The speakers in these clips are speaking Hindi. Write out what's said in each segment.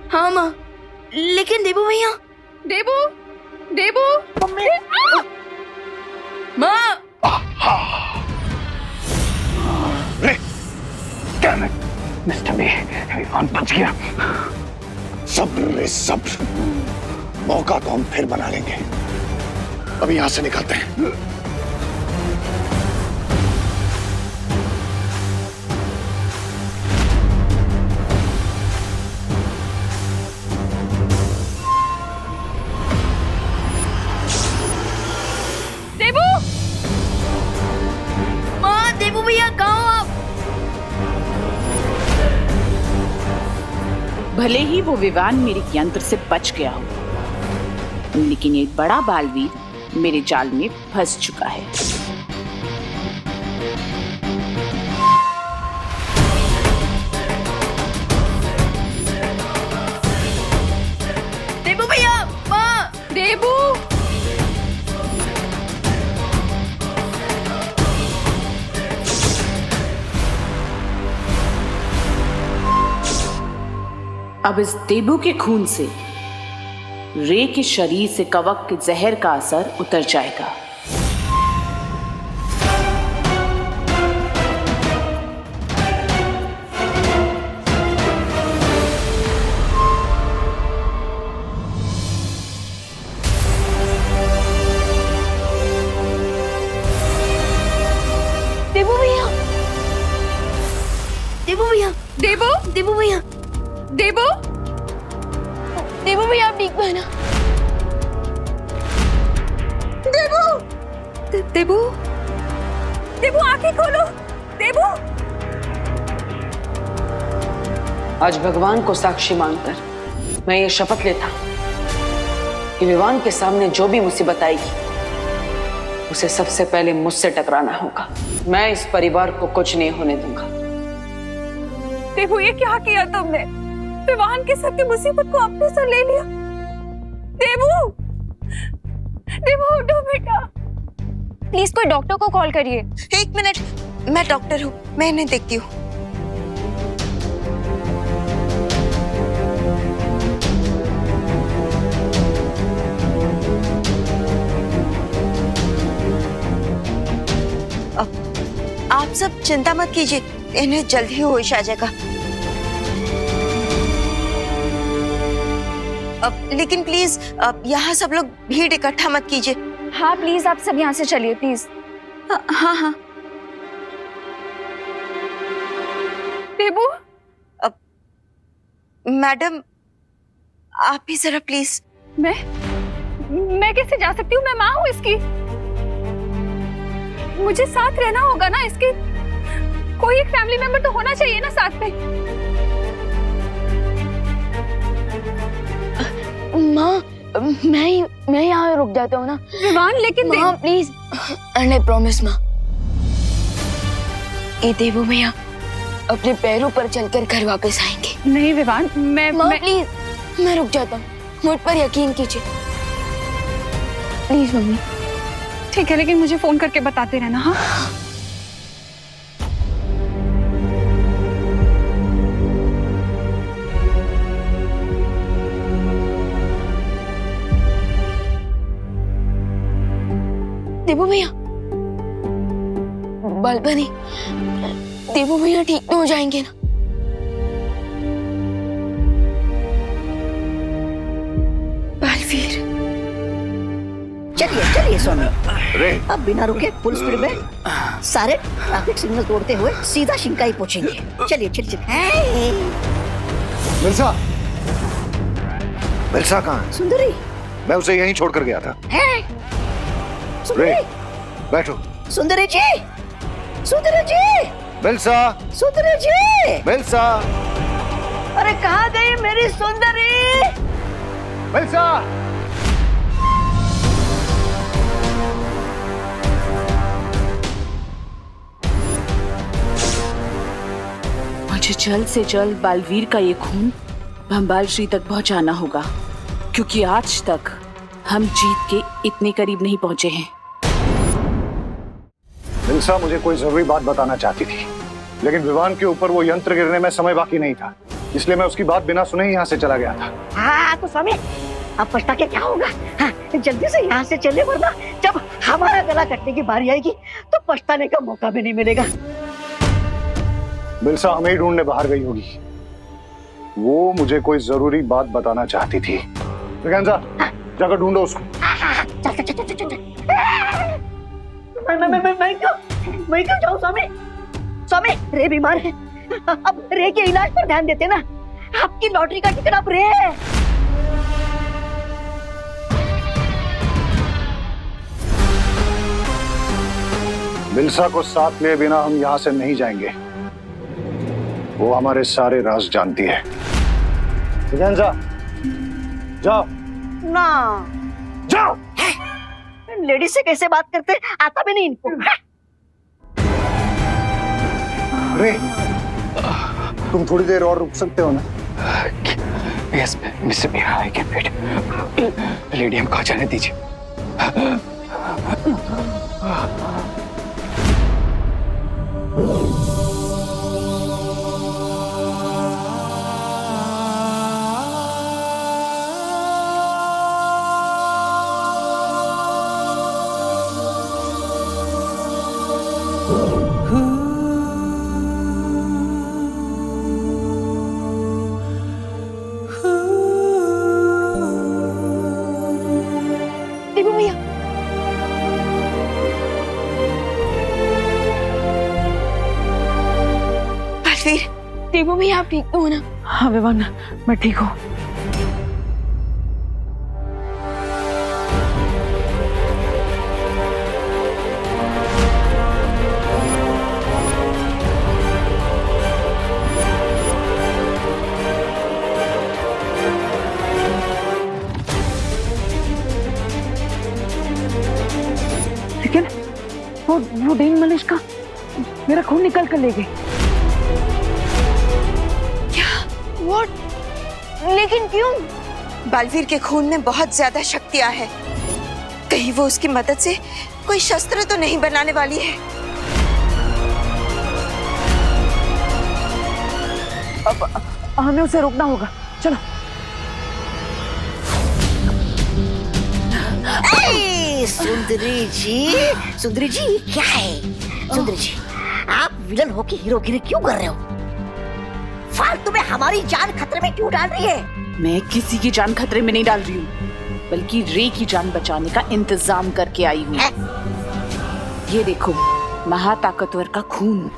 हाँ माँ, लेकिन देबू भैया। देबू, देबू, मम्मी। माँ। रे, damn it, mister B, Vivaan बच गया। सब्र रे सब्र, मौका तो हम फिर बना लेंगे। अभी यहां से निकलते हैं। देबू, माँ, देबू भैया कहाँ हो आप? भले ही वो विवान मेरे यंत्र से बच गया हो, लेकिन एक बड़ा बालवीर मेरे जाल में फंस चुका है। देबू भैया, माँ। देबू, अब इस देबू के खून से रे के शरीर से कवक के जहर का असर उतर जाएगा। देबू भैया, देबू भैया, देबू, देबू भैया, देबू, देबू भैया आप ठीक है ना? देबू, देबू, देबू आंखें खोलो, देबू। आज भगवान को साक्षी मानकर मैं ये शपथ लेता कि विवान के सामने जो भी मुसीबत आएगी उसे सबसे पहले मुझसे टकराना होगा। मैं इस परिवार को कुछ नहीं होने दूंगा। देबू, ये क्या किया तुमने? विवान के सर की मुसीबत को अपने सर ले लिया। देबू, देबू उठो बेटा। प्लीज कोई डॉक्टर को कॉल करिए। एक मिनट, मैं डॉक्टर हूँ, मैं इन्हें देखती हूँ। आप सब चिंता मत कीजिए, इन्हें जल्द ही होश आ जाएगा। लेकिन प्लीज यहाँ सब लोग भीड़ इकट्ठा मत कीजिए। हाँ प्लीज आप सब यहाँ से चलिए प्लीज। हाँ हाँ। देबू, मैडम आप भी जरा प्लीज। मैं कैसे जा सकती हूँ? मैं माँ हूँ इसकी। मुझे साथ रहना होगा ना इसके। कोई एक फैमिली मेंबर तो होना चाहिए ना साथ में। माँ, मैं यहाँ रुक जाता हूँ ना। विवान, लेकिन माँ प्लीज। आई प्रॉमिस माँ। ये देबू भैया अपने पैरों पर चलकर घर वापस आएंगे। नहीं विवान, माँ प्लीज, मैं रुक जाता हूँ, मुझ पर यकीन कीजिए प्लीज मम्मी। ठीक है, लेकिन मुझे फोन करके बताते रहना। हाँ देबू भैया, बालपनी, देबू भैया ठीक तो हो जाएंगे ना? बालवीर, चलिए चलिए स्वामी, रे, अब बिना रुके फुल स्पीड में सारे ट्रैफिक सिग्नल तोड़ते हुए सीधा शिंकाई पहुंचेंगे। चलिए चलिए चलिए। मिल्सा, मिल्सा कहाँ है? सुंदरी, मैं उसे यहीं छोड़कर गया था। सुंदरी, रे, बैठो। सुंदरी जी, सुंदरी जी, मिल्सा, सुंदरी जी, मिल्सा, अरे कहाँ गई मेरी सुंदरी? मिल्सा। मुझे जल्द से जल्द बालवीर का ये खून भंबाल श्री तक पहुंचाना होगा, क्योंकि आज तक हम जीत के इतने करीब नहीं पहुंचे हैं। मिल्सा मुझे कोई जरूरी बात बताना चाहती थी, लेकिन विवान के ऊपर वो यंत्र गिरने में समय बाकी नहीं था। इसलिए मैं उसकी बात बिना सुने ही यहाँ से चला गया था। हाँ तो स्वामी, अब पछता के क्या होगा? हाँ, जल्दी से यहाँ से चले, वरना जब हमारा गला कटने की बारी आएगी तो पछताने का मौका भी नहीं मिलेगा। बिलसा हमें ही ढूंढने बाहर गई होगी। वो मुझे कोई जरूरी बात बताना चाहती थी। ब्रिगेंजा, जाकर ढूंढो उसको। चल चल चल चल चल। मैं क्यों जाऊँ स्वामी? स्वामी, रे बीमार है, अब रे के इलाज पर ध्यान देते ना। आपकी लॉटरी का टिकट अब रे है। बिलसा को साथ लिए बिना हम यहाँ से नहीं जाएंगे। वो हमारे सारे राज जानती है। ब्रिगेंजा, जाओ ना, जाओ। लेडीज से कैसे बात करते, आता भी नहीं इनको। अरे तुम थोड़ी देर और रुक सकते हो ना? Yes mister Meera, I can wait. Lady हमको आ जाने दीजिए। देवू भैया, बलवीर, देवू भैया आप ठीक तो हो ना? हाँ विवान, मैं ठीक हूँ। लेकिन वो डेन मलिश का मेरा खून निकल कर ले गई। व्हाट? लेकिन क्यों? बलवीर के खून में बहुत ज्यादा शक्तियां है। कहीं वो उसकी मदद से कोई शस्त्र तो नहीं बनाने वाली है? अब हमें उसे रोकना होगा। चलो। सुंदरी जी क्या है? सुंदरी जी, आप विलन होके हीरोगिरी क्यों कर रहे हो? फालतू में हमारी जान खतरे में क्यों डाल रही है? मैं किसी की जान खतरे में नहीं डाल रही हूँ, बल्कि रे की जान बचाने का इंतजाम करके आई हूँ। ये देखो, महाताकतवर का खून।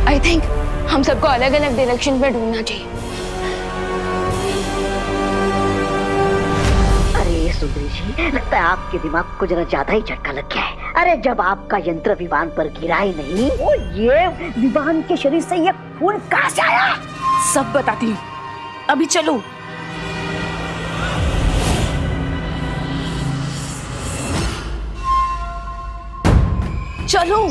आई थिंक हम सबको अलग अलग डायरेक्शन में ढूंढना चाहिए। अरे सुंदरी जी, लगता है आपके दिमाग को जरा ज्यादा ही झटका लग गया है। अरे जब आपका यंत्र विमान पर गिरा ही नहीं, वो ये विमान के शरीर से ये खून कहाँ से आया? सब बताती हूँ, अभी चलो। चलो।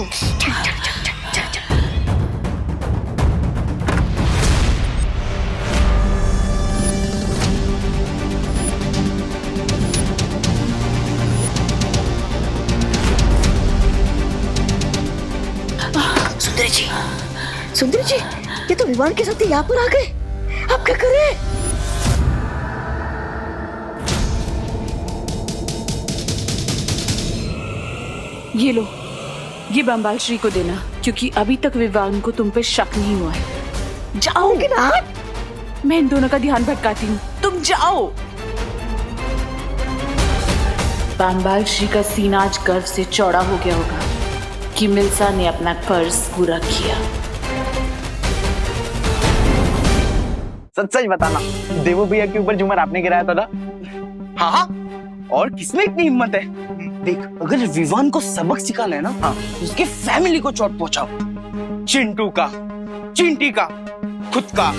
सुंदरी जी, ये तो विमान के साथ यहाँ पर आ गए। अब क्या करें? ये लो, ये बंबाल श्री को देना, क्योंकि अभी तक विवान को तुम पे शक नहीं हुआ है। जाओ। मैं इन दोनों का ध्यान भटकाती हूँ, तुम जाओ। बंबाल श्री का सीना आज गर्व से चौड़ा हो गया होगा कि मिल्सा ने अपना फर्ज पूरा किया। सच सच बताना, देवू भैया के ऊपर झूमर आपने गिराया था ना? हाँ हाँ, और किसमें इतनी हिम्मत है? देख, अगर विवान को सबक सिखाना है ना, हाँ, उसके फैमिली को चोट पहुंचाओ। चिंटू का, चिंटी का, खुद का,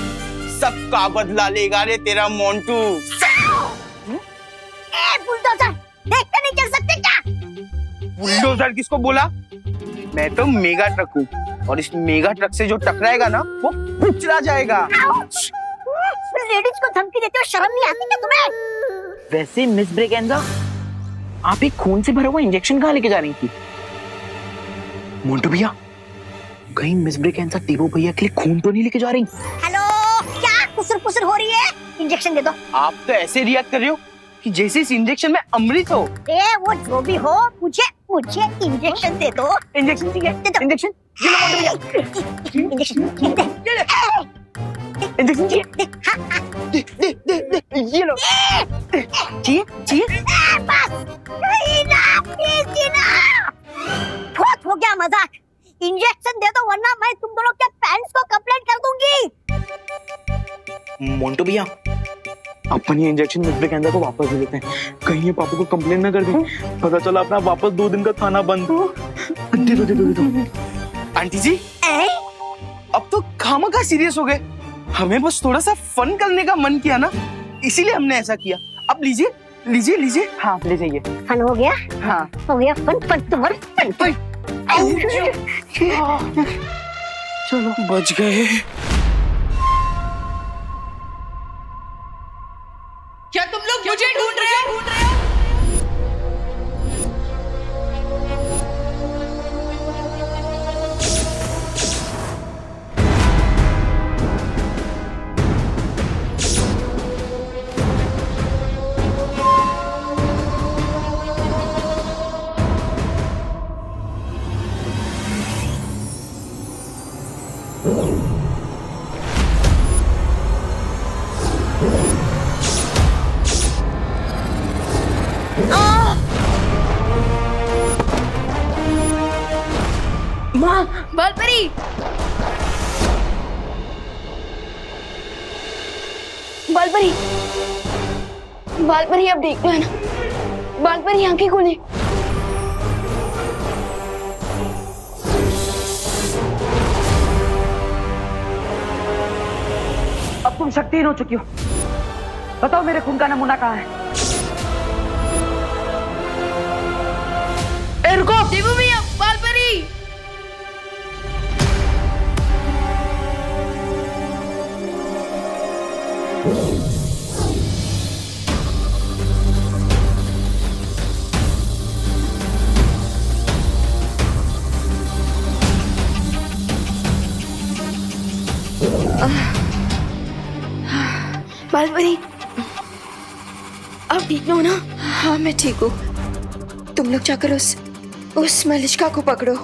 सबका बदला लेगा रे तेरा मोंटू। बुलडोजर, देखते नहीं चल सकते क्या? बुलडोजर किसको बोला? मैं तो मेगा ट्रक हूँ, और इस मेगा ट्रक से जो टकराएगा ना, वो कुचला जाएगा। लेडीज को धमकी देते हो, शर्म नहीं आती क्या तुम्हें? वैसे मिस ब्रिगेंजा, आप एक खून से भरा हुआ इंजेक्शन कहाँ लेके जा रही थी? मोंटू भैया, कहीं मिस ब्रिगेंजा देवू भैया के लिए खून तो नहीं लेके जा रही? हेलो, क्या पुसर पुसर हो रही है? इंजेक्शन दे दो। आप तो ऐसे रिएक्ट कर रहे हो कि जैसे इस इंजेक्शन में अमृत हो। ए वो जो भी हो, मुझे इंजेक्शन दे दो। इंजेक्शन ठीक है, इंजेक्शन ये लो मोटे भैया। इंजेक्शन दे। इंजेक्शन चाहिए? दे ये लो। चाहिए? बस नहीं ना, प्लीज ना। बहुत हो गया मजाक। इंजेक्शन दे दो वरना मैं तुम दोनों के पेरेंट्स को कंप्लेंट कर दूंगी। मोंटू भैया, अपन ये इंजेक्शन मिस ब्रिगेंजा को वापस दे देते हैं, कहीं ये पापा को कंप्लेन ना कर दें। पता चला अपना वापस 2 दिन का खाना बंद। दे दो। आंटी जी, अब तो खामखा सीरियस हो गए। हमें बस थोड़ा सा फन करने का मन किया ना, इसीलिए हमने ऐसा किया। अब लीजिए। हाँ ले जाइए। फन हो गया? हाँ हो गया फन तुम्हारा फन। चलो बच गए। क्या तुम लोग मुझे ढूंढ रहे हो? बालपरी, बालपरी अब देख लो है ना। बालपरी आंखें खोले। अब तुम शक्तिहीन हो चुकी हो। बताओ मेरे खून का नमूना कहाँ है? रुको देवू भैया, बालपरी। बालपरी, अब ठीक हो ना? हाँ मैं ठीक हूँ। तुम लोग जाकर उस मलिष्का को पकड़ो।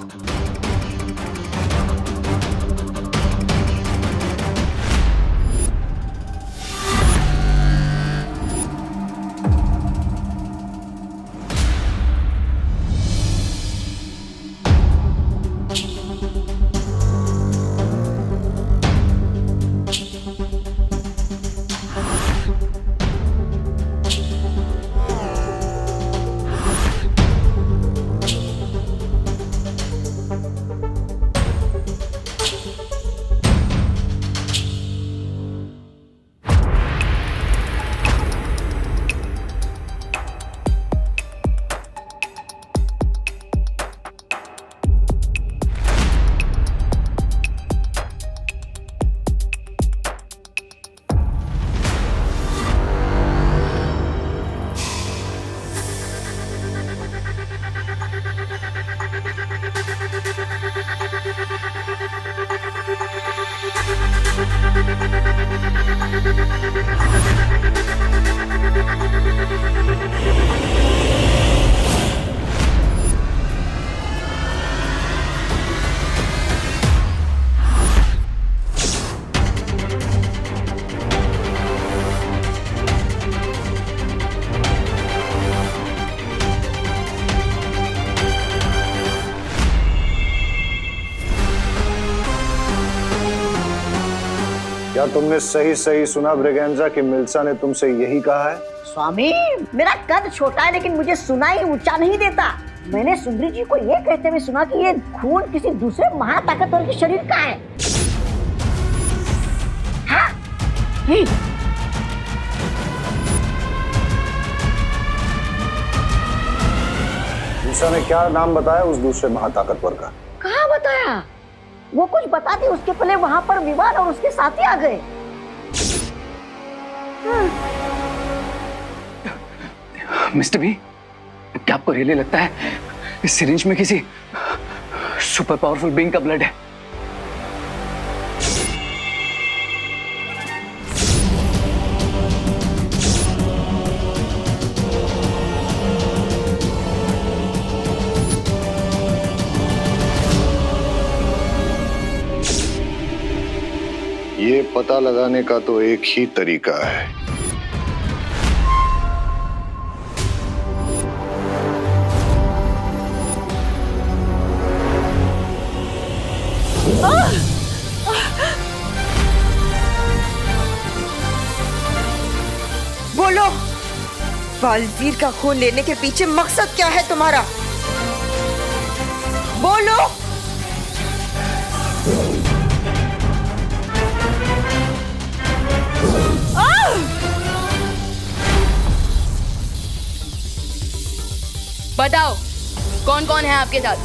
क्या तुमने सही सही सुना ब्रिगेंजा कि मिल्सा ने तुमसे यही कहा है? स्वामी, मेरा कद छोटा है लेकिन मुझे सुनाई ऊंचा नहीं देता। मैंने सुंदरी जी को ये कहते हुए सुना कि ये खून किसी दूसरे महाताकतवर के शरीर का है। हाँ? मिल्सा ने क्या नाम बताया उस दूसरे महाताकतवर का? कहाँ बताया? वो कुछ बताती उसके पहले वहां पर विवान और उसके साथी आ गए। मिस्टर बी, क्या आपको रियली लगता है इस सिरिंज में किसी सुपर पावरफुल बीइंग का ब्लड है? ये पता लगाने का तो एक ही तरीका है। बोलो, बालवीर का खून लेने के पीछे मकसद क्या है तुम्हारा? बोलो। बताओ, कौन कौन है आपके साथ?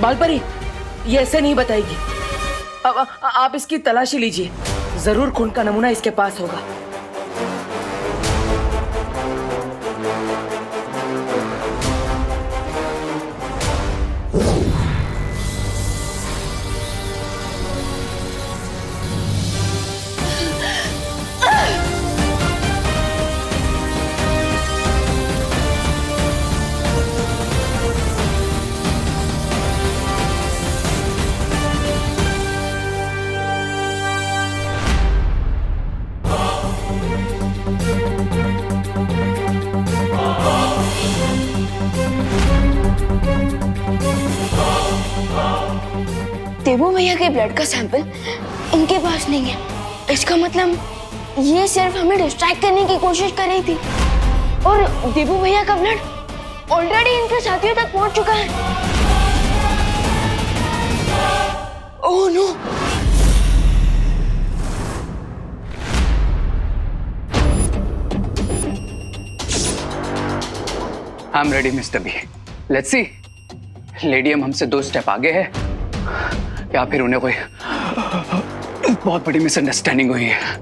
बालपरी ये ऐसे नहीं बताएगी। अब आप इसकी तलाशी लीजिए, जरूर खून का नमूना इसके पास होगा। देवू भैया के ब्लड का सैंपल इनके पास नहीं है। इसका मतलब ये सिर्फ हमें डिस्ट्रैक्ट करने की कोशिश कर रही थी और देवू भैया का ब्लड ऑलरेडी इनके साथियों तक पहुंच चुका है। Oh no! I am ready mister B. Let's see, लेडियम हमसे 2 स्टेप आगे है या फिर उन्हें कोई बहुत बड़ी मिसअंडरस्टैंडिंग हुई है।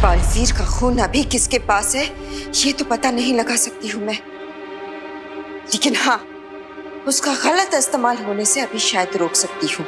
बालवीर का खून अभी किसके पास है ये तो पता नहीं लगा सकती हूँ मैं, लेकिन हाँ, उसका गलत इस्तेमाल होने से अभी शायद रोक सकती हूँ।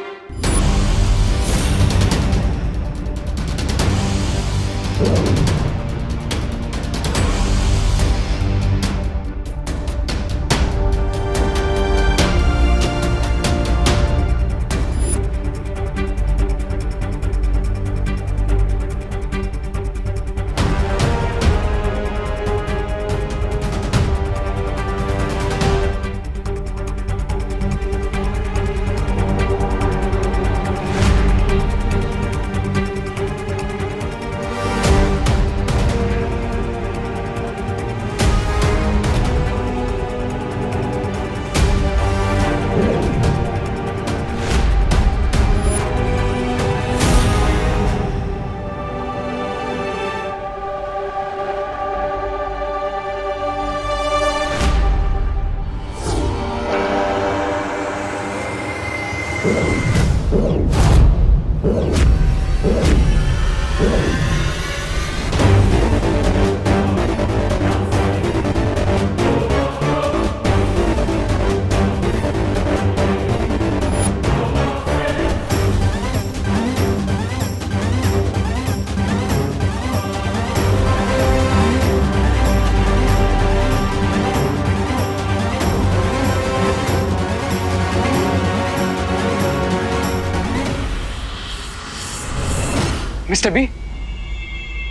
मिस्टर बी,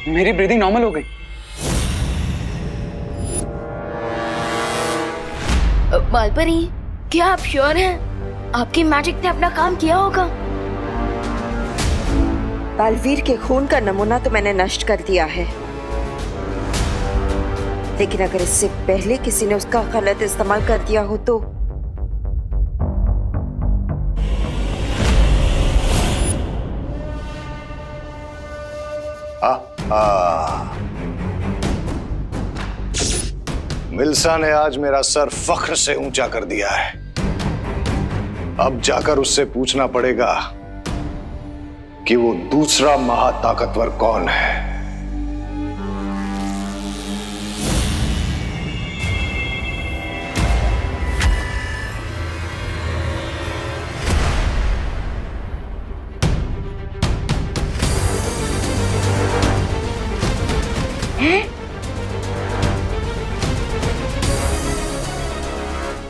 मेरी ब्रीदिंग नॉर्मल हो गई। बालपरी, क्या आप श्योर हैं? आपकी मैजिक ने अपना काम किया होगा। बालवीर के खून का नमूना तो मैंने नष्ट कर दिया है, लेकिन अगर इससे पहले किसी ने उसका गलत इस्तेमाल कर दिया हो तो मिल्सा ने आज मेरा सर फख्र से ऊंचा कर दिया है। अब जाकर उससे पूछना पड़ेगा कि वो दूसरा महाताकतवर कौन है।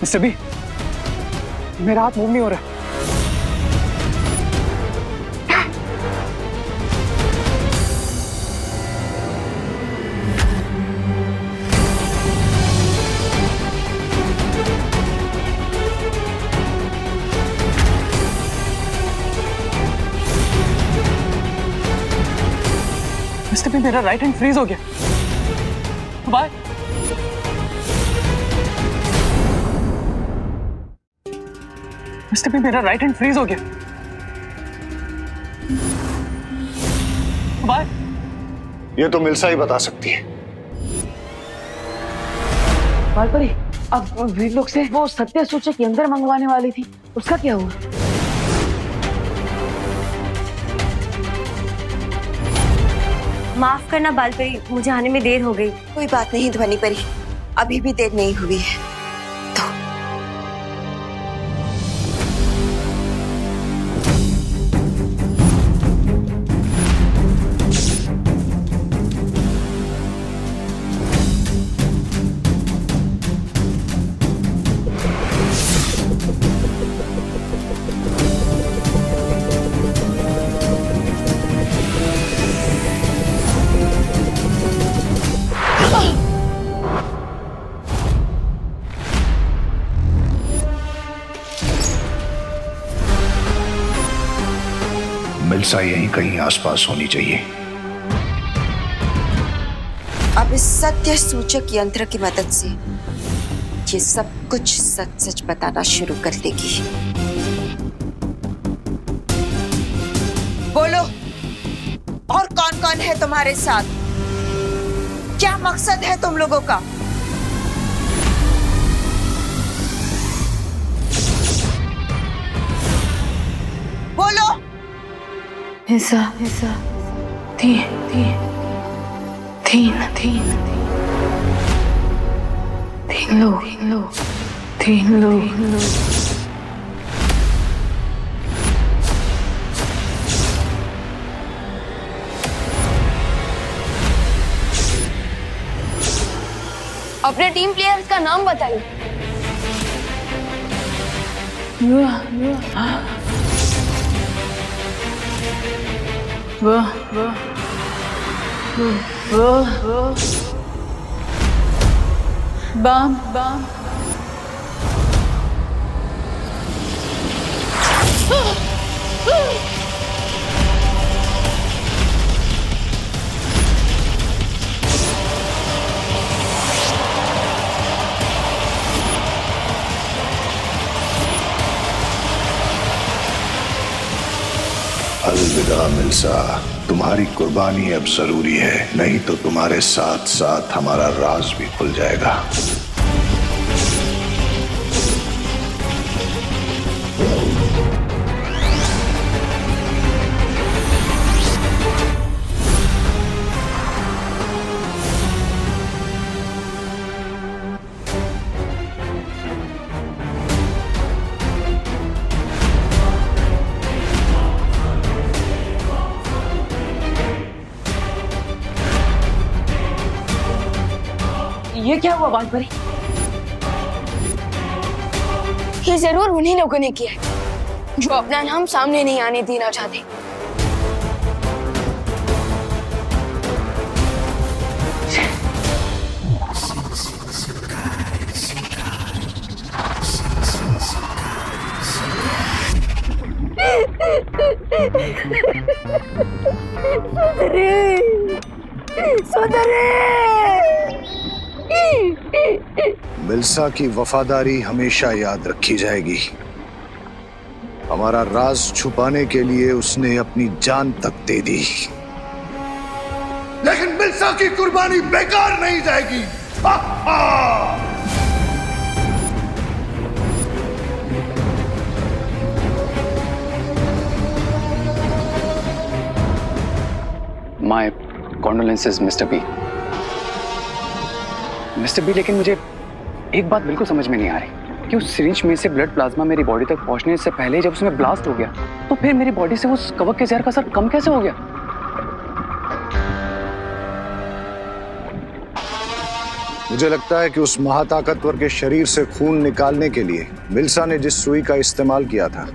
मिस्टर बी, मेरा हाथ मूव नहीं हो रहा। मिस्टर बी, मेरा राइट हैंड फ्रीज हो गया। बाय। मिस्टर बी, मेरा राइट हैंड फ्रीज हो गया। बाय। ये तो मिल्सा ही बता सकती है। बालपरी, अब वीर लोग से वो सत्य सूचक यंत्र मंगवाने वाली थी, उसका क्या हुआ? माफ करना बालपरी, मुझे आने में देर हो गई। कोई बात नहीं ध्वनि परी, अभी भी देर नहीं हुई है। मिल्सा यहीं कहीं आसपास होनी चाहिए। अब इस सत्य सूचक यंत्र की मदद से ये सब कुछ सच सच बताना शुरू कर देगी। बोलो, और कौन कौन है तुम्हारे साथ? क्या मकसद है तुम लोगों का? बोलो। हिस्सा तीन लोग। अपने टीम प्लेयर्स का नाम बताइए। बम अलविदा मिल्सा, तुम्हारी कुर्बानी अब जरूरी है, नहीं तो तुम्हारे साथ साथ हमारा राज भी खुल जाएगा। ये क्या हुआ बालपरी? ये जरूर उन्हीं लोगों ने किया है जो अपना नाम सामने नहीं आने देना चाहते। मिल्सा की वफादारी हमेशा याद रखी जाएगी। हमारा राज छुपाने के लिए उसने अपनी जान तक दे दी, लेकिन मिल्सा की कुर्बानी बेकार नहीं जाएगी। हा हा! My condolences mister B. Mister B, लेकिन मुझे एक बात बिल्कुल समझ में नहीं आ रही कि उस सिरिंज में से ब्लड प्लाज्मा मेरी बॉडी तक पहुंचने से पहले जब उसमें ब्लास्ट हो गया तो फिर मेरी बॉडी से उस कवक के जहर का असर कम कैसे हो गया? मुझे लगता है कि उस महाताकतवर के शरीर से खून निकालने के लिए मिल्सा ने जिस सुई का इस्तेमाल किया था,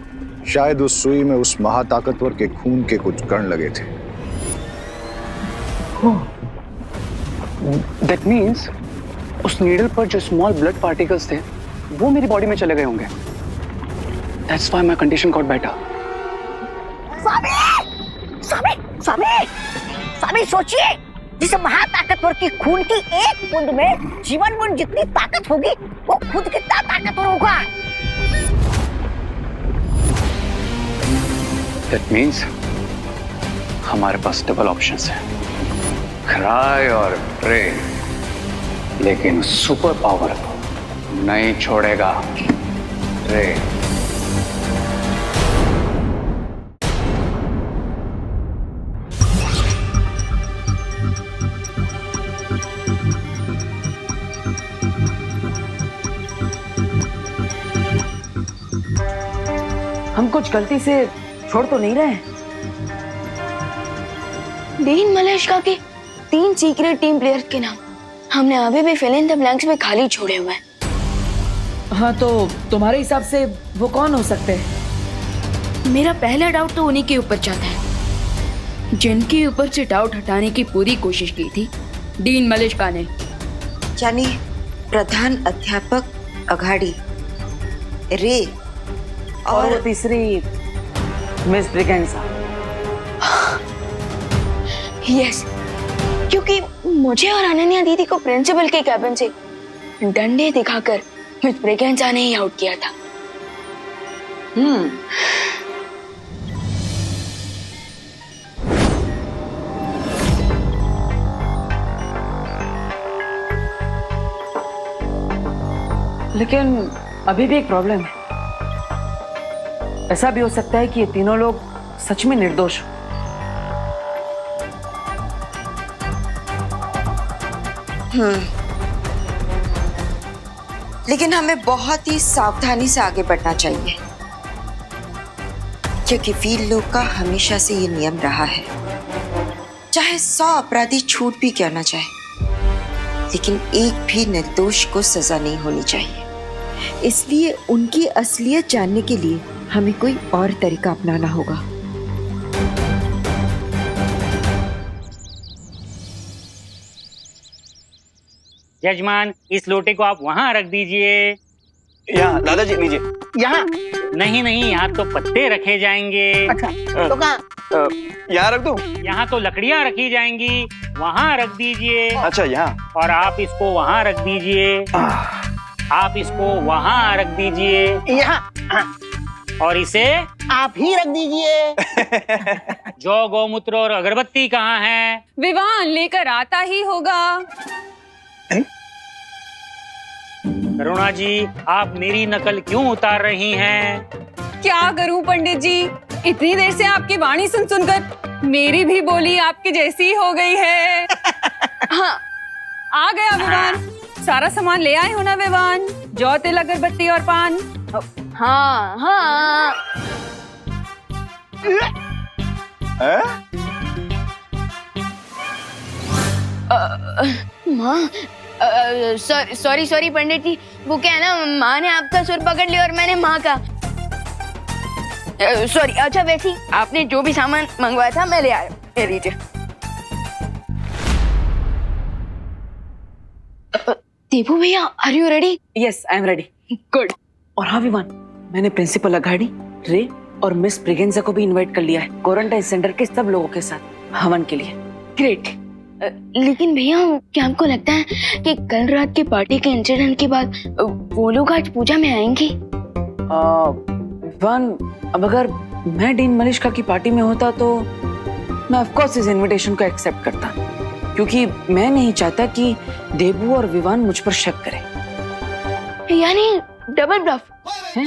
शायद उस सुई में उस महाताकतवर के खून के कुछ कण लगे थे। That means उस नीडल पर जो स्मॉल ब्लड पार्टिकल्स थे वो मेरी बॉडी में चले गए होंगे। That's why my condition got better. Swami Swami Swami Swami सोचिए, जिस महाताकतवर की खून की एक बूंद में जीवन बूंद जितनी ताकत होगी वो खुद कितना ताकतवर होगा। That means हमारे पास डबल ऑप्शंस हैं, क्राई और प्रे, लेकिन सुपर पावर नहीं छोड़ेगा रे। हम कुछ गलती से छोड़ तो नहीं रहे? डीन मलेशिया के 3 सीक्रेट टीम प्लेयर्स के नाम हमने अभी भी फिल इन द ब्लैंक्स में खाली छोड़े हुए हैं। हाँ, तो तुम्हारे हिसाब से वो कौन हो सकते हैं? मेरा पहला डाउट तो उन्हीं के ऊपर जाता है जिनके ऊपर से डाउट हटाने की पूरी कोशिश की थी डीन मलेशिया ने, यानी प्रधान अध्यापक अघाड़ी, रे और वो तीसरी मिस ब्रिगेंजा। यस, क्योंकि मुझे और अनन्या दीदी को प्रिंसिपल के कैबिन से डंडे दिखाकर मिस ब्रिगेंजा ने ही आउट किया था। लेकिन अभी भी एक प्रॉब्लम है। ऐसा भी हो सकता है कि ये तीनों लोग सच में निर्दोष हो। लेकिन हमें बहुत ही सावधानी से आगे बढ़ना चाहिए, क्योंकि वीर लोग का हमेशा से ये नियम रहा है, चाहे 100 अपराधी छूट भी क्यों ना जाए, लेकिन एक भी निर्दोष को सजा नहीं होनी चाहिए। इसलिए उनकी असलियत जानने के लिए हमें कोई और तरीका अपनाना होगा। यजमान, इस लोटे को आप वहाँ रख दीजिए। यहाँ दादाजी लीजिए। यहाँ नहीं नहीं, यहाँ तो पत्ते रखे जाएंगे। अच्छा, तो कहाँ? यहाँ रख दूँ? यहाँ तो लकड़ियाँ रखी जाएंगी, वहाँ रख दीजिए। अच्छा, यहाँ। और आप इसको वहाँ रख दीजिए। आप इसको वहाँ रख दीजिए। यहाँ। और इसे आप ही रख दीजिए। जौ, गौमूत्र और अगरबत्ती कहाँ है? विवान लेकर आता ही होगा। करुणा जी, आप मेरी नकल क्यों उतार रही हैं? क्या करूं पंडित जी, इतनी देर से आपकी वाणी सुन सुनकर मेरी भी बोली आपकी जैसी हो गई है। हाँ, आ गया विवान। सारा सामान ले आए हो ना विवान? जौ, तिल, अगरबत्ती और पान। हाँ हाँ। माँ, सॉरी पंडित जी, वो क्या है ना, माँ ने आपका सुर पकड़ लिया और मैंने माँ का। सॉरी। अच्छा, वैसे ही आपने जो भी सामान मंगवाया था मैं ले आया, ले लीजिए। देवू भैया, are you ready? Yes, I am ready. Good. और हाँ विवान, मैंने प्रिंसिपल अघाड़ी, रे और मिस ब्रिगेंजा को भी इनवाइट कर लिया है क्वारंटाइन सेंटर के सब लोगों के साथ हवन के लिए। ग्रेट। लेकिन भैया, क्या आपको लगता है कि कल रात की पार्टी के इंसिडेंट के बाद वो लोग आज पूजा में आएंगे? विवान, अब अगर मैं डीन मलेशिया की पार्टी में होता तो मैं ऑफ कोर्स इस इनविटेशन को एक्सेप्ट करता, क्योंकि मैं नहीं चाहता कि देबू और विवान मुझ पर शक करें। यानी डबल ब्लफ है?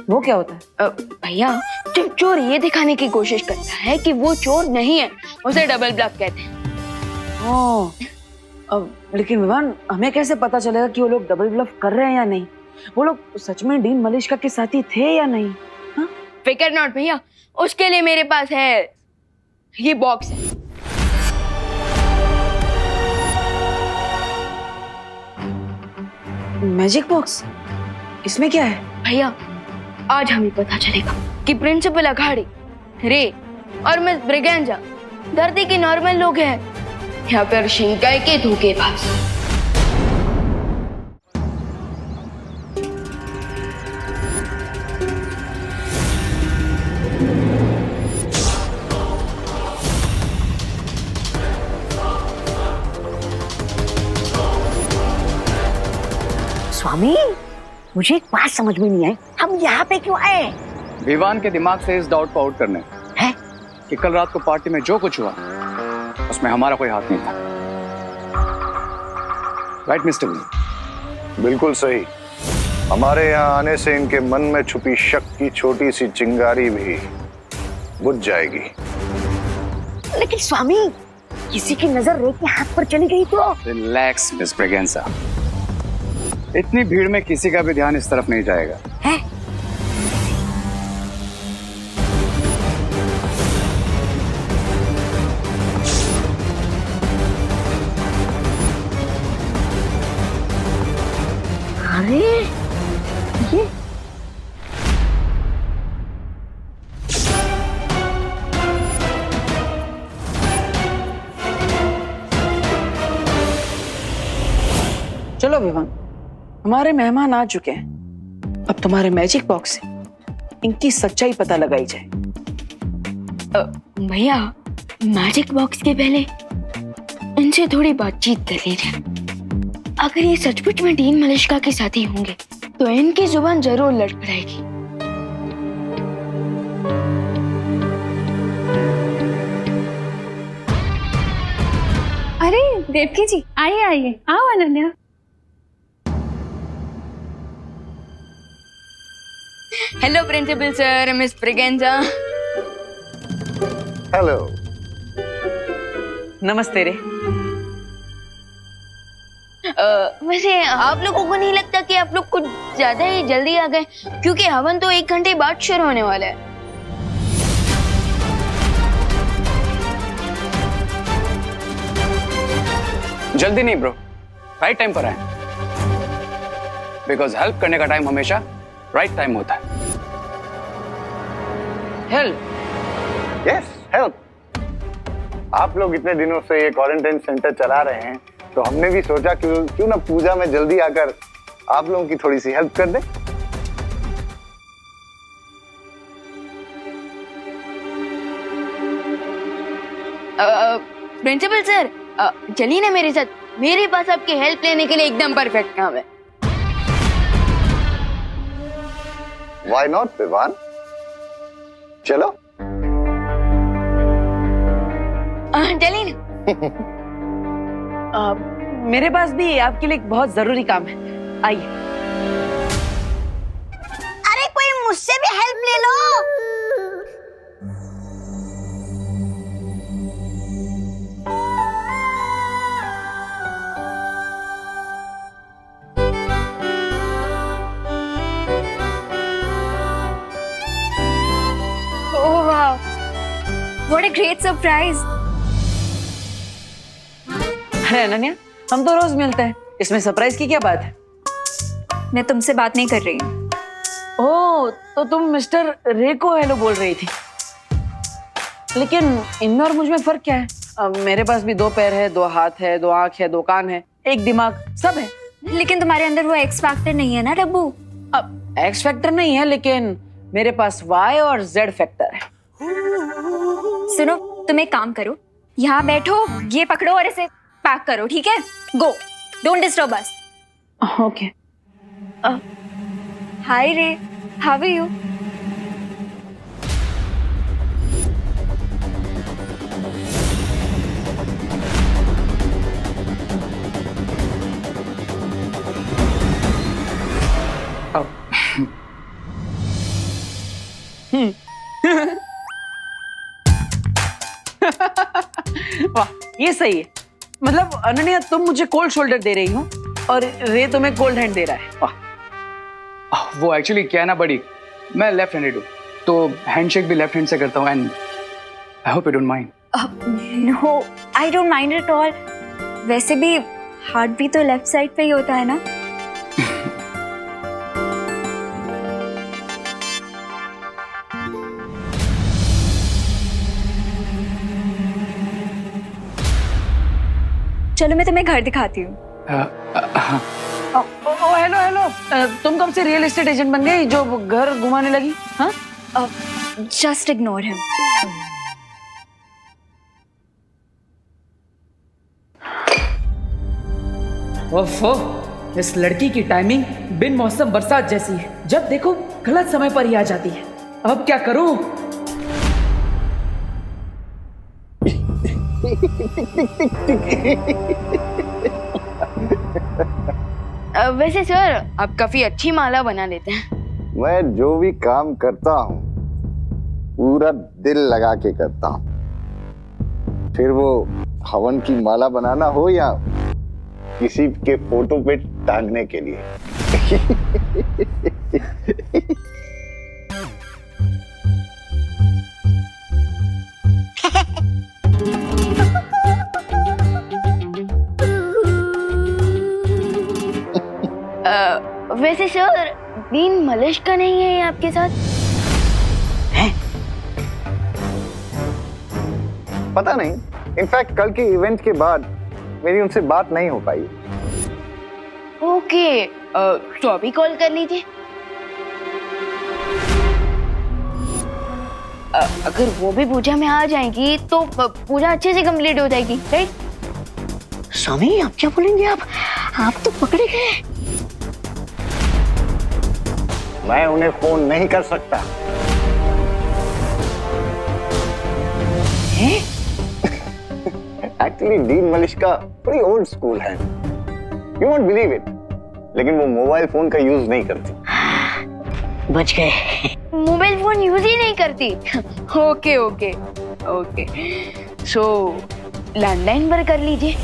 वो क्या होता है? भैया, जब चोर ये दिखाने की कोशिश करता है कि वो चोर नहीं है, उसे डबल ब्लफ कहते हैं। अब लेकिन विवान, हमें कैसे पता चलेगा कि वो लोग डबल ब्लफ कर रहे हैं या नहीं? वो लोग सच में डीन मलेशिया के साथी थे या नहीं? हाँ? फिकर नॉट भैया, उसके लिए मेरे पास है ये बॉक्स है। मैजिक बॉक्स, इसमें क्या है? भैया आज हमें पता चलेगा कि प्रिंसिपल अघाड़ी, रे और मिस ब्रिगेंजा धरती के नॉर्मल लोग हैं या फिर शिंकाई के धोखेबाज। स्वामी, मुझे एक बात समझ में नहीं आई, हम यहाँ पे क्यों आए? विवान के दिमाग से इस डाउट को आउट करने हैं? कि कल रात को पार्टी में जो कुछ हुआ उसमें हमारा कोई हाथ नहीं था। Right mister vision? बिल्कुल सही। हमारे यहाँ आने से इनके मन में छुपी शक की छोटी सी चिंगारी भी बुझ जाएगी। लेकिन स्वामी, किसी की नजर रे के हाथ पर चली गई तो? रिलैक्स मिस ब्रिगेंजा, इतनी भीड़ में किसी का भी ध्यान इस तरफ नहीं जाएगा। है? अरे ये चलो विवान, हमारे मेहमान आ चुके हैं। अब तुम्हारे मैजिक बॉक्स से इनकी सच्चाई पता लगाई जाए। भैया मैजिक बॉक्स के पहले इनसे थोड़ी बातचीत कर लीजिए। अगर ये सचमुच में डीन मलिश्का के साथी होंगे तो इनकी जुबान जरूर लड़खड़ाएगी। अरे देवकी जी, आइए आइए, आओ Ananya. Hello principal sir, miss Braganza. Hello. नमस्ते रे। वैसे आप लोगों को नहीं लगता कि आप लोग कुछ ज्यादा ही जल्दी आ गए? क्योंकि हवन तो 1 घंटे बाद शुरू होने वाला है। जल्दी नहीं ब्रो, राइट टाइम पर आए, बिकॉज हेल्प करने का टाइम हमेशा राइट टाइम होता है। हेल्प? Yes, help. आप लोग इतने दिनों से ये क्वारंटाइन सेंटर चला रहे हैं तो हमने भी सोचा क्यों ना पूजा में जल्दी आकर आप लोगों की थोड़ी सी हेल्प कर दें। प्रिंसिपल सर, चलिए ना मेरे साथ, मेरे पास आपकी हेल्प लेने के लिए एकदम परफेक्ट काम है। Why not, Vivaan? चलो। चलिए ना। मेरे पास भी आपके लिए एक बहुत जरूरी काम है, आइए। अरे कोई मुझसे भी हेल्प ले लो। ओह वाह, व्हाट अ ग्रेट सरप्राइज। अरे अनन्या, हम तो रोज मिलते हैं, इसमें सरप्राइज की क्या बात है? मैं तुमसे बात नहीं कर रही हूँ। ओह, तो तुम मिस्टर रे को हेलो बोल रही थी। लेकिन इनमें और मुझ में फर्क क्या है? मेरे पास भी 2 पैर है, 2 हाथ है, 2 आंख है, 2 कान है, 1 दिमाग, सब है। लेकिन तुम्हारे अंदर वो एक्स फैक्टर नहीं है ना डब्बू? अब एक्स फैक्टर नहीं है, लेकिन मेरे पास वाई और जेड फैक्टर है। सुनो, तुम एक काम करो, यहाँ बैठो, ये पकड़ो और इसे पैक करो, ठीक है? गो, डोंट डिस्टर्ब अस। ओके। हाय रे, हाउ आर यू? वाह, ये सही है। मतलब अनन्या, तुम मुझे कोल्ड शोल्डर दे रही हो और रे तुम्हें कोल्ड हैंड दे रहा है। वाह। वो एक्चुअली क्या है ना बड़ी, मैं लेफ्ट हैंडेड हूँ तो हैंडशेक भी लेफ्ट हैंड से करता हूँ, and I hope you don't mind. No, I don't mind at all. वैसे भी हार्ट भी तो लेफ्ट साइड पे ही होता है ना? चलो मैं तुम्हें घर दिखाती हूँ। हेलो हेलो, तुम कब से रियल एस्टेट एजेंट बन गई जो घर घुमाने लगी? हाँ, जस्ट इग्नोर हिम। ओफो, इस लड़की की टाइमिंग बिन मौसम बरसात जैसी है। जब देखो गलत समय पर ही आ जाती है। अब क्या करूं? वैसे सर आप काफी अच्छी माला बना लेते हैं। मैं जो भी काम करता हूँ पूरा दिल लगा के करता हूँ, फिर वो हवन की माला बनाना हो या किसी के फोटो पे टांगने के लिए। वैसे सर दीन मलिश का नहीं है आपके साथ? है? पता नहीं, इनफैक्ट कल के इवेंट के बाद मेरी उनसे बात नहीं हो पाई। ओके, तो अभी कॉल कर लीजिए। अगर वो भी पूजा में आ जाएंगी तो पूजा अच्छे से कंप्लीट हो जाएगी, राइट? स्वामी आप क्या बोलेंगे? आप तो पकड़े गए। मैं उन्हें फोन नहीं कर सकता। एक्चुअली डीन मलिश्का बड़ी ओल्ड स्कूल है, यू वोंट बिलीव इट, लेकिन वो मोबाइल फोन का यूज नहीं करती। बच गए। मोबाइल फोन यूज ही नहीं करती। ओके ओके ओके, सो लैंडलाइन पर कर लीजिए।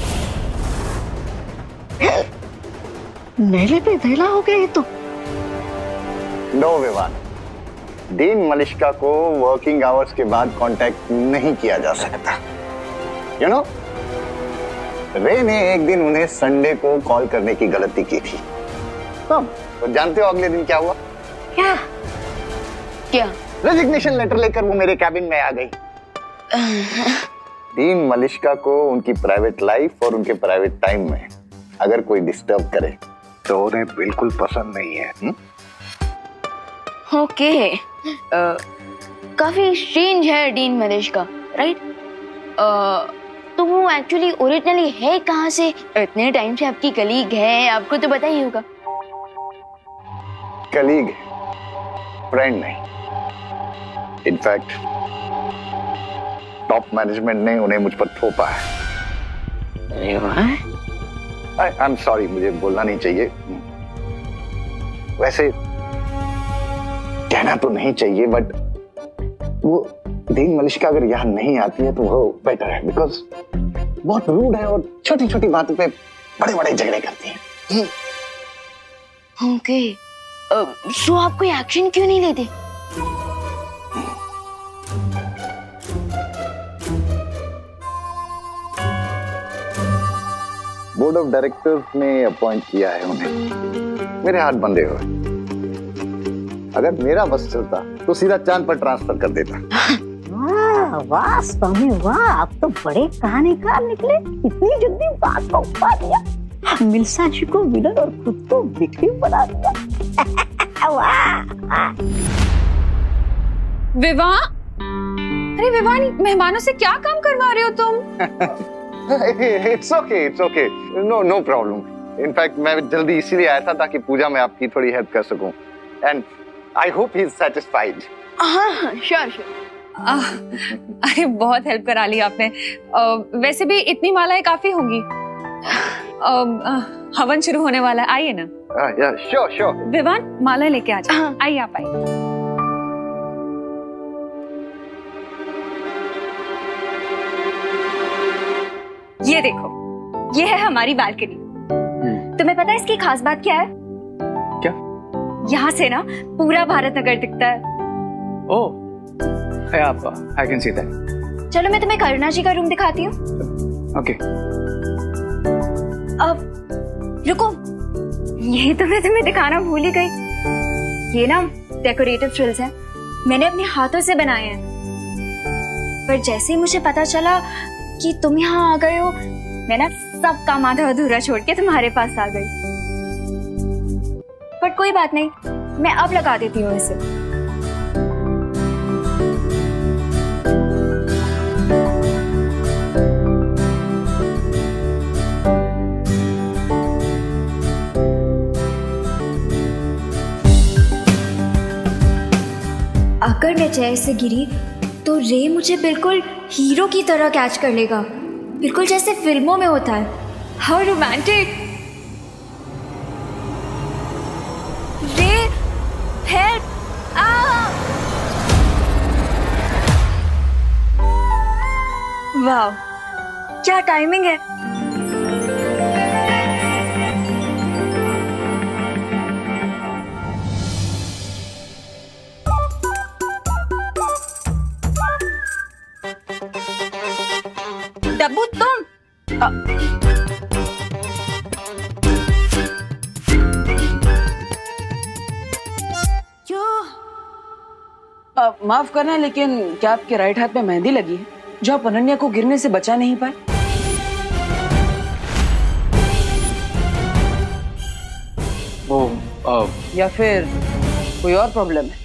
मेले पे धैला हो गया ये तो। नो विवान, डीन मलिश्का को वर्किंग आवर्स के बाद कांटेक्ट नहीं किया जा सकता। यू नो, रे ने एक दिन उन्हें संडे को कॉल करने की गलती की थी। तो जानते हो अगले दिन क्या हुआ? क्या क्या? रेजिग्नेशन लेटर लेकर वो मेरे कैबिन में आ गई। डीन मलिश्का को उनकी प्राइवेट लाइफ और उनके प्राइवेट टाइम में अगर कोई डिस्टर्ब करे तो उन्हें बिल्कुल पसंद नहीं है। ओके, काफी स्ट्रेंज है डीन मलिश्का, राइट? तो वो एक्चुअली ओरिजिनली है कहाँ से? इतने टाइम से आपकी कलीग है, आपको तो पता ही होगा। कलीग, फ्रेंड नहीं। इनफैक्ट टॉप मैनेजमेंट ने उन्हें मुझ पर थोपा है। आई एम सॉरी, मुझे बोलना नहीं चाहिए। वैसे कहना तो नहीं चाहिए, बट वो डीन मलिश्का अगर यहाँ नहीं आती है तो वो बेटर है, बिकॉज बहुत रूड है और छोटी छोटी बातों पे बड़े बड़े झगड़े करती है। ओके, सो आप कोई एक्शन क्यों नहीं लेते? बोर्ड ऑफ डायरेक्टर्स ने अपॉइंट किया है उन्हें। मेरे हाथ बंधे हुए। अगर मेरा बस चलता तो सीधा चांद पर ट्रांसफर कर देता। वाह स्वामी वाह, आप तो बड़े कहानीकार निकले। इतनी जल्दी बात को पा दिया। मिल्सा जी को विलन और खुद को विक्टिम बना दिया। वाह। विवाह, अरे विवाह, मेहमानों से क्या काम करवा रहे हो तुम? It's okay, no problem. In fact मैं जल्दी इसीलिए आया था ताकि पूजा में आपकी थोड़ी हेल्प कर सकूं। And I hope he is satisfied. हाँ, श्योर। अरे बहुत हेल्प करा ली आपने। वैसे भी इतनी मालाएं काफी होंगी। हवन शुरू होने वाला है, आइए ना। श्योर। विवान, माला लेके आ जाओ। आइए, आप आइए। ये देखो, ये है हमारी बालकनी। तुम्हें पता है इसकी खास बात क्या है? क्या? यहाँ से ना पूरा भारत नगर दिखता है। ओह, I can see that. चलो मैं तुम्हें करुणा जी का रूम दिखाती हूँ। Okay. अब रुको, यही तो मैं तुम्हें दिखाना भूल ही गई। ये ना डेकोरेटिव फ्रिल्स हैं, मैंने अपने हाथों से बनाए हैं। पर जैसे ही मुझे पता चला कि तुम यहाँ आ गए हो, मैं ना सब काम आधा अधूरा छोड़ के तुम्हारे पास आ गई। पर कोई बात नहीं, मैं अब लगा देती हूँ इसे। अगर मैं चेयर से गिरी तो रे मुझे बिल्कुल हीरो की तरह कैच कर लेगा, बिल्कुल जैसे फिल्मों में होता है। How romantic. रे हेल्प। वाह, क्या टाइमिंग है। डब्बू तुम माफ करना, लेकिन क्या आपके राइट हाथ में मेहंदी लगी है जो आप अनन्या को गिरने से बचा नहीं पाए? या फिर कोई और प्रॉब्लम है?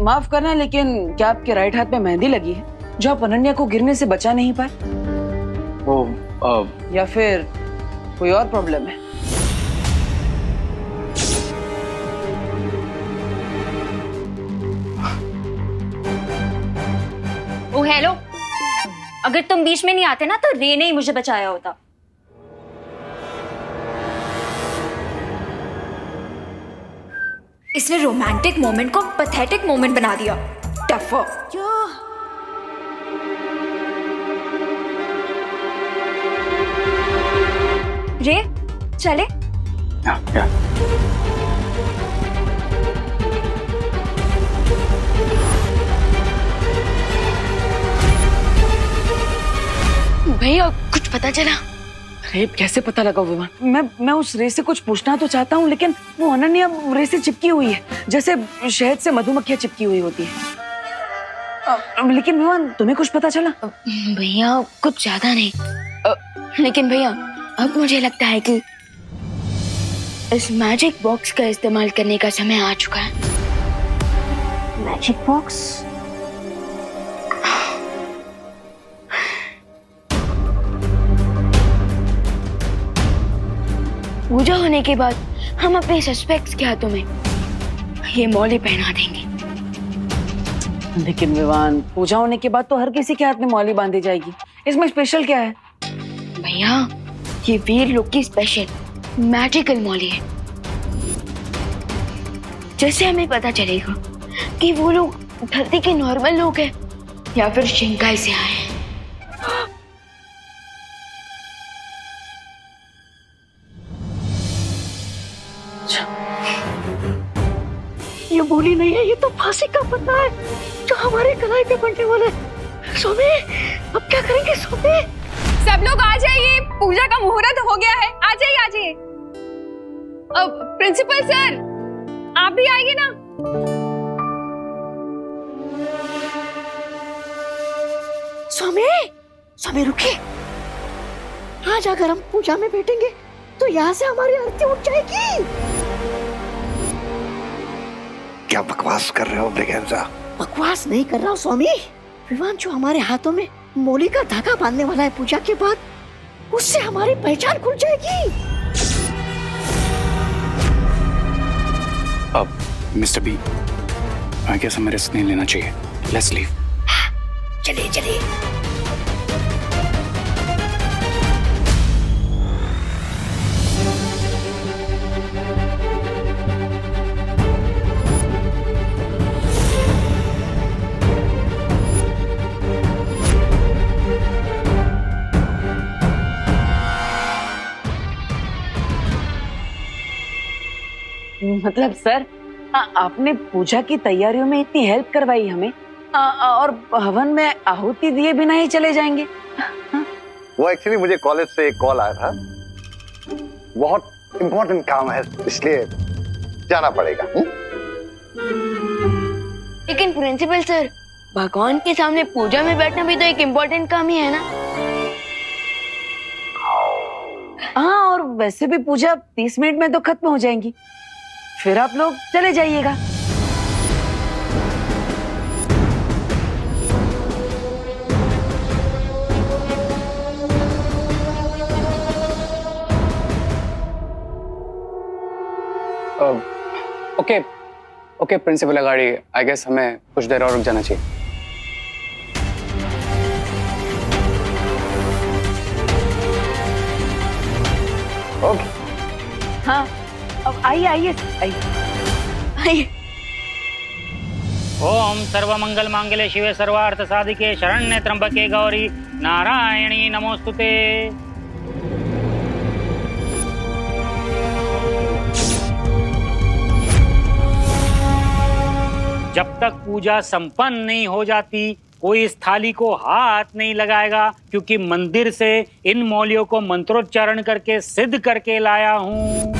माफ करना, लेकिन क्या आपके राइट हाथ में मेहंदी लगी है जो आप अनन्या को गिरने से बचा नहीं पाए? या फिर कोई और प्रॉब्लम है? ओ हेलो, अगर तुम बीच में नहीं आते ना तो रे ने ही मुझे बचाया होता। इसने रोमांटिक मोमेंट को पैथेटिक मोमेंट बना दिया। टफर। रे चले। भैया कुछ पता चला? अरे कैसे पता लगा विमान? मैं उस रे से कुछ पूछना तो चाहता हूँ, लेकिन वो अनन्या रे से चिपकी हुई है, जैसे शहद से मधुमक्खियां चिपकी हुई होती है। लेकिन विमान तुम्हें कुछ पता चला? भैया कुछ ज्यादा नहीं, लेकिन भैया अब मुझे लगता है कि इस मैजिक बॉक्स का इस्तेमाल करने का समय आ चुका है। Magic box? पूजा होने के बाद हम अपने सस्पेक्ट्स के हाथों में ये मौली पहना देंगे। लेकिन विवान, पूजा होने के बाद तो हर किसी के हाथ में मौली बांधी जाएगी, इसमें स्पेशल क्या है? भैया ये वीर लोग की स्पेशल मैजिकल मौली है, जैसे हमें पता चलेगा कि वो लोग धरती के नॉर्मल लोग हैं या फिर शिंकाई से आए हैं। ये बोली नहीं है, ये तो फांसी का पत्ता है जो हमारे कलाई पे बनने वाला है। सोमे, अब क्या करेंगे सोमे? सब लोग आ जाइए, पूजा का मुहूर्त हो गया है। आ जाइए आ जाइए। अब प्रिंसिपल सर आप भी आइए ना। सोमे, सोमे रुकिए। आज अगर हम पूजा में बैठेंगे तो यहाँ से हमारी आरती उठ जाएगी। क्या बकवास कर रहे हो ब्रिगेंजा? बकवास नहीं कर रहा हूँ स्वामी। विवान जो हमारे हाथों में मौली का धागा बांधने वाला है पूजा के बाद, उससे हमारी पहचान खुल जाएगी। अब मिस्टर बी, आई गेस हमें रिस्क नहीं लेना चाहिए। Let's leave. चलिए चलिए। मतलब सर, आपने पूजा की तैयारियों में इतनी हेल्प करवाई हमें, और हवन में आहुति दिए बिना ही चले जाएंगे? वो एक्चुअली मुझे कॉलेज से एक कॉल आया था, बहुत इंपॉर्टेंट काम है इसलिए जाना पड़ेगा। लेकिन प्रिंसिपल सर, भगवान के सामने पूजा में बैठना भी तो एक इम्पोर्टेंट काम ही है ना। हाँ, और वैसे भी पूजा 30 मिनट में तो खत्म हो जाएंगी, फिर आप लोग चले जाइएगा। ओके प्रिंसिपल अगाड़ी, आई गेस हमें कुछ देर और रुक जाना चाहिए। ओके। हाँ, अब आइए आइए आइए। ओम सर्वमंगल मांगल्ये शिवे सर्वार्थ साधिके शरण्ये त्र्यंबके गौरी नारायणी नमोस्तुते। जब तक पूजा संपन्न नहीं हो जाती कोई इस थाली को हाथ नहीं लगाएगा, क्योंकि मंदिर से इन मौलियों को मंत्रोच्चारण करके सिद्ध करके लाया हूं।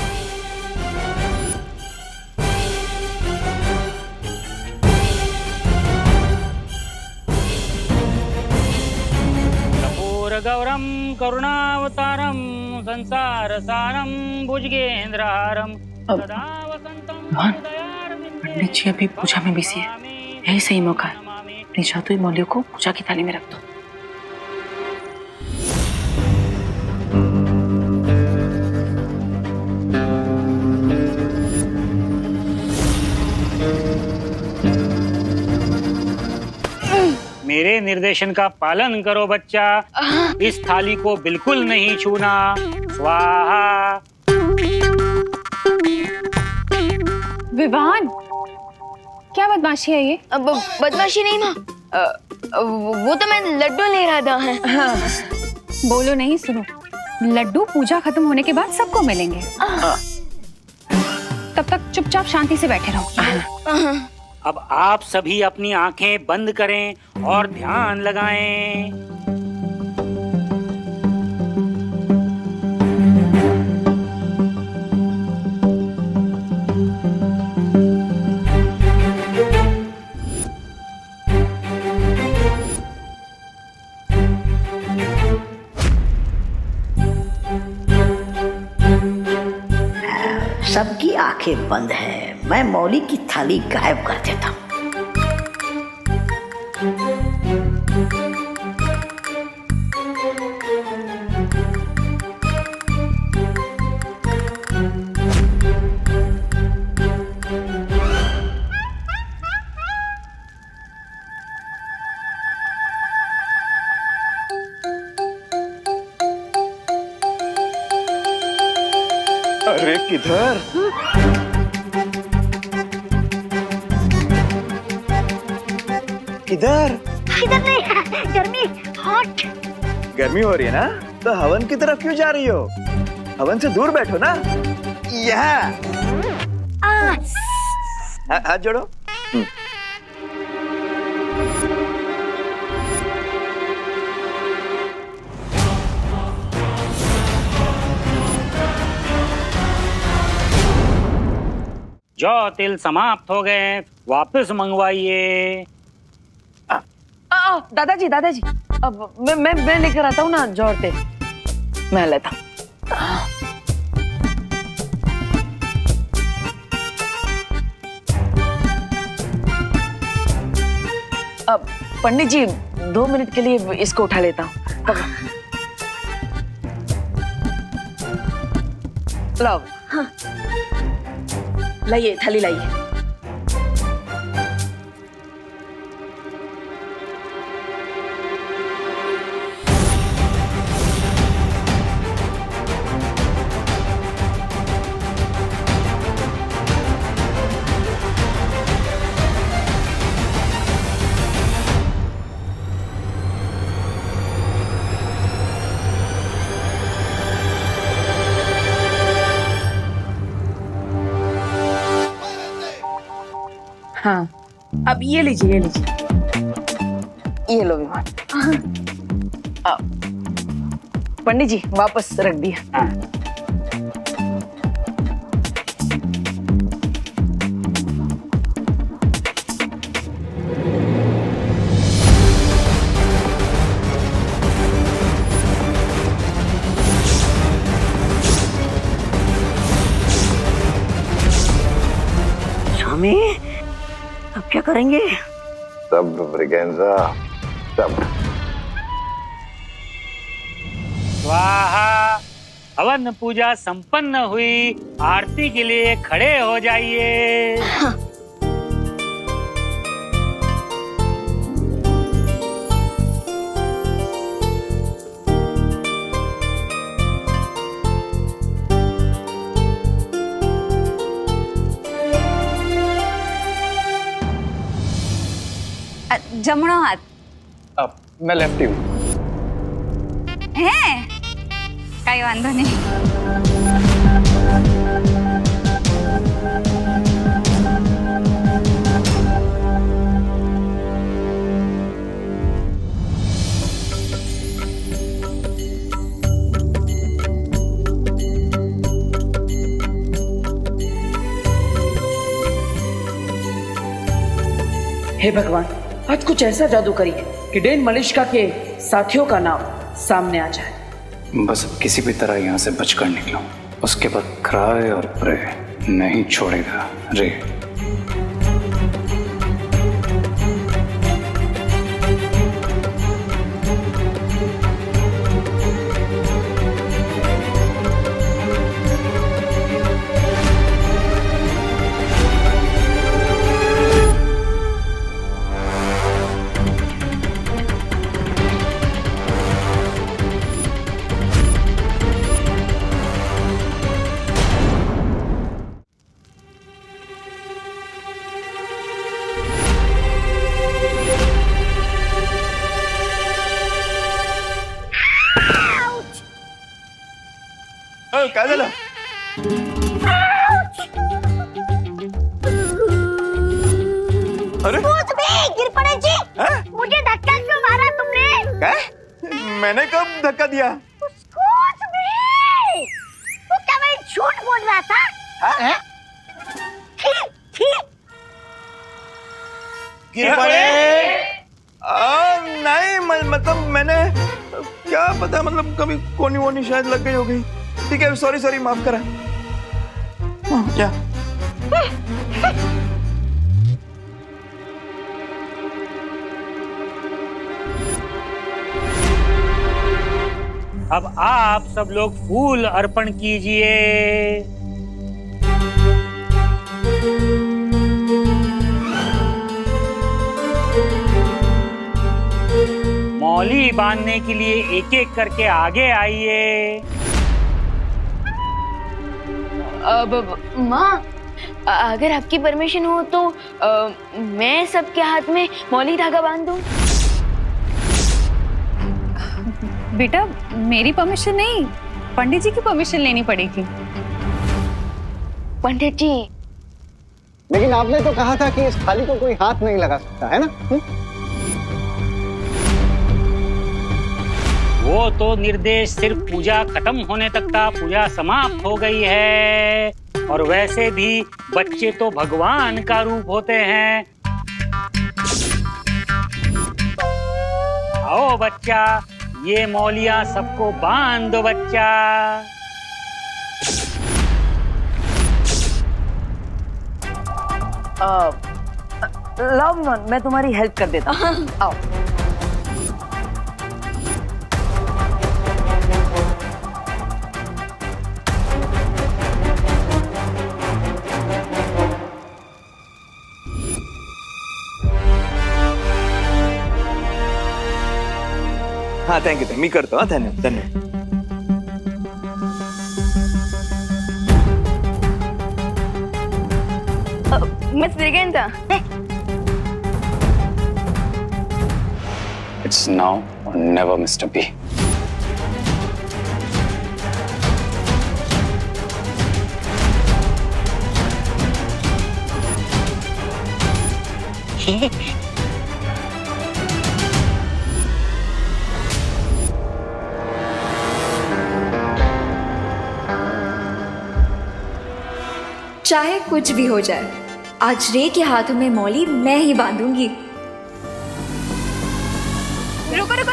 कपूर गौरम करुणावतारम संसार सारम भुजगेंद्रहारम सदा वसंतम पंडित जी अभी पूजा में बिजी है, यही सही मौका है। अपनी जादुई मौलियों को पूजा की थाली में रख दो। मेरे निर्देशन का पालन करो बच्चा, इस थाली को बिल्कुल नहीं छूना। स्वाहा। विवान, क्या बदमाशी है ये? अब बदमाशी नहीं माँ, वो तो मैं लड्डू ले रहा था। बोलो नहीं, सुनो। लड्डू पूजा खत्म होने के बाद सबको मिलेंगे। तब तक चुपचाप शांति से बैठे रहो। अब आप सभी अपनी आंखें बंद करें और ध्यान लगाएं। सबकी आंखें बंद है, मैं मौली की थाली गायब कर देता हूँ। अरे किधर? किधर? इधर नहीं, गर्मी, हॉट। गर्मी हो रही है ना, तो हवन की तरफ क्यों जा रही हो? हवन से दूर बैठो ना। यहाँ हाथ जोड़ो। जो तिल समाप्त हो गए, वापस मंगवाइए। दादाजी दादाजी, अब मैं लेकर आता हूँ ना जोड़ते, मैं लेता हूँ। अब पंडित जी 2 मिनट के लिए इसको उठा लेता हूँ। लाओ। हाँ। लाइए, थाली लाइए। हाँ, अब ये लीजिए, ये लीजिए। ये लो विमान। पंडित जी वापस रख दिया। स्वामी अब क्या करेंगे? सब्र ब्रिगेंजा, सब्र। स्वाहा। हवन पूजा संपन्न हुई, आरती के लिए खड़े हो जाइए। जमणो हाथ अब मैं लेफ्टी हूँ। હે કઈ વાંધો નહીં. हे भगवान, आज कुछ ऐसा जादू करिए कि डेन मलिश्का के साथियों का नाम सामने आ जाए। बस अब किसी भी तरह यहाँ से बचकर निकलो, उसके बाद क्राय और प्रे नहीं छोड़ेगा रे। काय झालं? अरे गिर पड़े जी। मुझे धक्का क्यों मारा तुमने? क्या? मैंने कब धक्का दिया? कुछ भी। तू क्या मैं झूठ बोल रहा था? गिर पड़े? नहीं मतलब मैंने क्या पता, मतलब कभी कोनी वोनी शायद लग गई होगी। ठीक है, सॉरी माफ करा। क्या? अब आप सब लोग फूल अर्पण कीजिए। मौली बांधने के लिए एक एक करके आगे आइए। अब माँ, अगर आपकी परमिशन हो तो मैं सबके हाथ में मौली धागा बांध दूं। बेटा मेरी परमिशन नहीं, पंडित जी की परमिशन लेनी पड़ेगी। पंडित जी, लेकिन आपने तो कहा था कि इस थाली को कोई हाथ नहीं लगा सकता, है ना? वो तो निर्देश सिर्फ पूजा खत्म होने तक था, पूजा समाप्त हो गई है। और वैसे भी बच्चे तो भगवान का रूप होते हैं। आओ बच्चा, ये मौलियां सबको बांध दो बच्चा। लव, मैं तुम्हारी हेल्प कर देता हूँ। आओ। हाँ थैंक यू, मी करतो। हाँ धन्यवाद। Miss Braganza, It's now or never, Mr. B. चाहे कुछ भी हो जाए, आज रे के हाथों में मौली मैं ही बांधूंगी। रुको रुको रुको।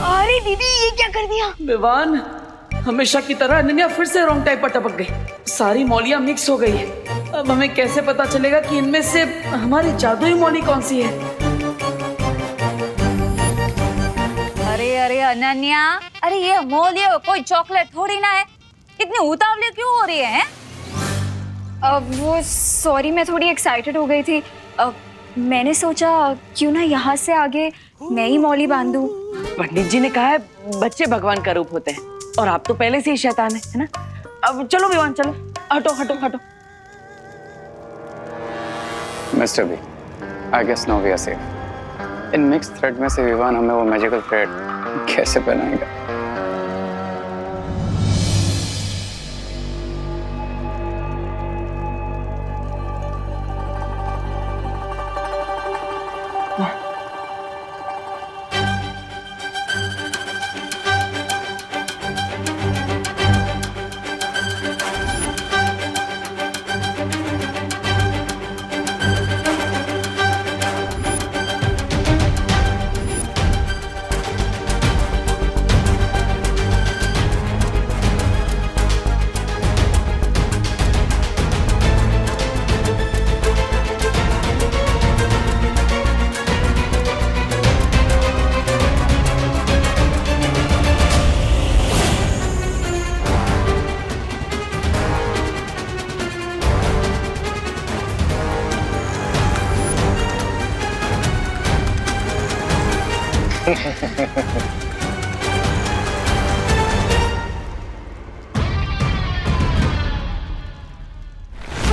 अरे दीदी ये क्या कर दिया? विवान, हमेशा की तरह अनन्या फिर से रॉन्ग टाइप पर टपक गई। सारी मौलियां मिक्स हो गई है। अब हमें कैसे पता चलेगा कि इनमें से हमारी जादुई मौली कौन सी है? अरे अरे अनन्या, अरे ये मौली कोई चॉकलेट थोड़ी ना है, इतनी उतावली क्यों हो रही है? वो सॉरी, मैं थोड़ी एक्साइटेड हो गई थी। मैंने सोचा क्यों ना यहाँ से आगे मैं ही मौली बांधूं। पंडित जी ने कहा है बच्चे भगवान का रूप होते हैं और आप तो पहले से ही शैतान है ना? अब चलो विवान, चलो, हटो हटो हटो। Mister B, I guess now we are safe. इन मिक्स थ्रेड में से विवान हमें वो मैजिकल थ्रेड कैसे पहनाएगा?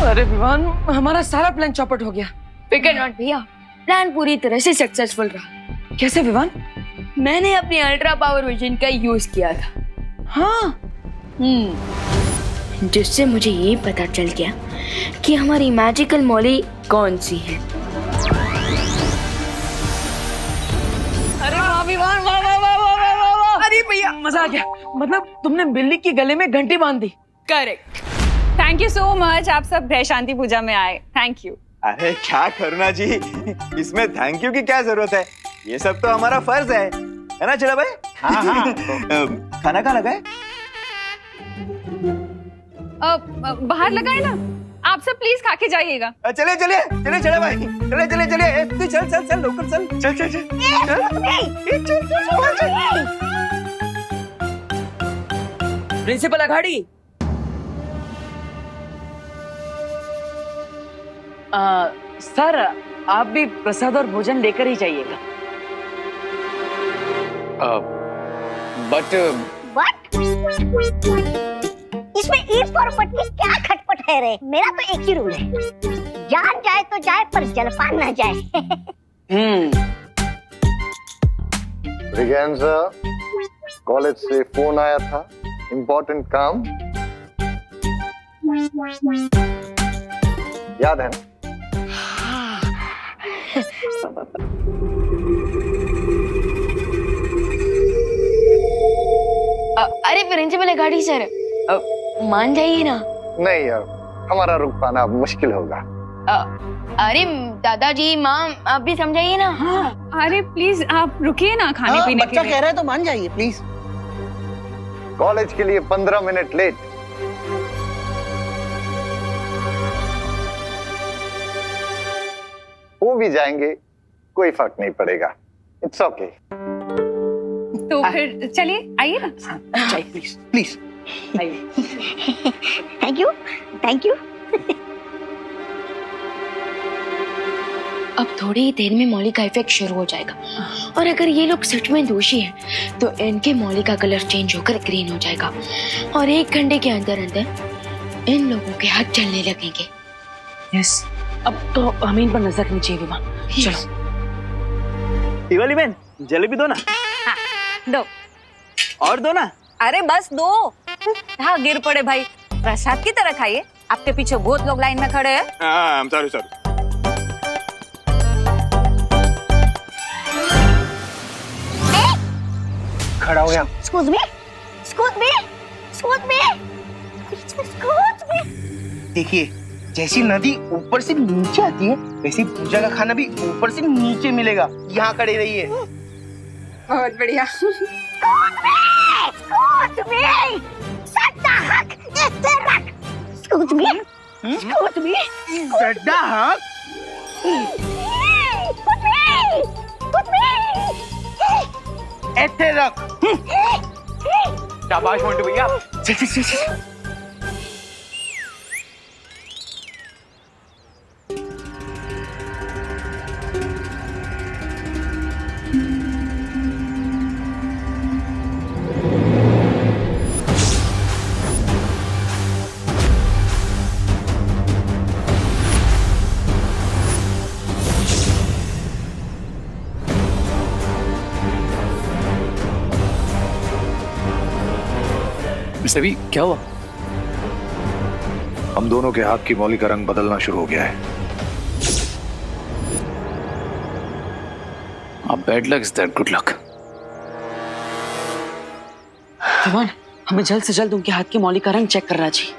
अरे विवान, हमारा सारा प्लान चौपट हो गया। फिकर नॉट भैया, प्लान पूरी तरह से सक्सेसफुल रहा। कैसे विवान? मैंने अपनी अल्ट्रा पावर विजन का यूज किया था। हाँ, जिससे मुझे ये पता चल गया कि हमारी मैजिकल मौली कौन सी है। अरे वाह विवान, वाह वाह वाह वाह वाह वाह वाह। अरे भैया मजा आ गया। मतलब तुमने बिल्ली की गले में घंटी बांध दी। Correct. Thank you so much, आप सब ग्रह शांति पूजा में आए। Thank you. अरे क्या करुणा जी, इसमें थैंक यू की क्या जरूरत है? ये सब तो हमारा फर्ज है ना चला भाई? हाँ हाँ। खाना कहाँ लगा है? बाहर लगाए ना, आप सब प्लीज खा के जाइएगा। चले चले चले चले भाई, चले चले चले, तू चल चल चल लोकल चल चल चल चल प्रिंसिपल अघाड़ी, सर आप भी प्रसाद और भोजन लेकर ही जाइएगा। बट इसमें ईद पर की क्या खटपट है रे? मेरा तो एक ही रूल है, जान जाए तो जाए पर जलपान ना जाए। ब्रिगेंजा, कॉलेज से फोन आया था, इम्पोर्टेंट काम याद है ना? अरे प्रिंसिपल अघाड़ी सर, मान जाइए ना। नहीं यार, हमारा रुक पाना अब मुश्किल होगा। अरे दादाजी, माँ आप भी समझाइए ना। हाँ, अरे प्लीज आप रुकिए ना खाने पीने के लिए। बच्चा कह रहा है तो मान जाइए प्लीज। कॉलेज के लिए 15 मिनट लेट। वो भी जाएंगे, कोई फर्क नहीं पड़ेगा। It's okay. तो फिर चलिए, आइए ना। चाहिए प्लीज प्लीज आइए। Thank you thank you. अब थोड़ी ही देर में मौली का इफेक्ट शुरू हो जाएगा, और अगर ये लोग सच में दोषी हैं, तो इनके मौली का कलर चेंज होकर ग्रीन हो जाएगा, और 1 घंटे के अंदर अंदर इन लोगों के हाथ चलने लगेंगे। यस, अब तो हमें इन पर नजर रखनी चाहिए विमा। चलो दिवाली बहन, जलेबी दो ना। दो। और दो ना। अरे बस दो। हाँ गिर पड़े भाई, प्रसाद की तरह खाइए। आपके पीछे बहुत लोग लाइन में खड़े हैं। Sorry sorry. खड़ा हो यहाँ। Excuse me, excuse me, excuse me, excuse me. देखिए, जैसी नदी ऊपर से नीचे आती है वैसे पूजा का खाना भी ऊपर से नीचे मिलेगा। यहाँ खड़े रहिए। बहुत बढ़िया। Excuse me, सट्टा हक इसे रख. Excuse me, excuse me. सट्टा हक? Excuse me. ऐसे रख। शाबाश मोंटू भैया। चल चल चल चल। मिस्टर बी, क्या हुआ? हम दोनों के हाथ की मौली का रंग बदलना शुरू हो गया है। Bad luck is that good luck. Vivaan, हमें जल्द से जल्द उनके हाथ की मौली का रंग चेक करना चाहिए।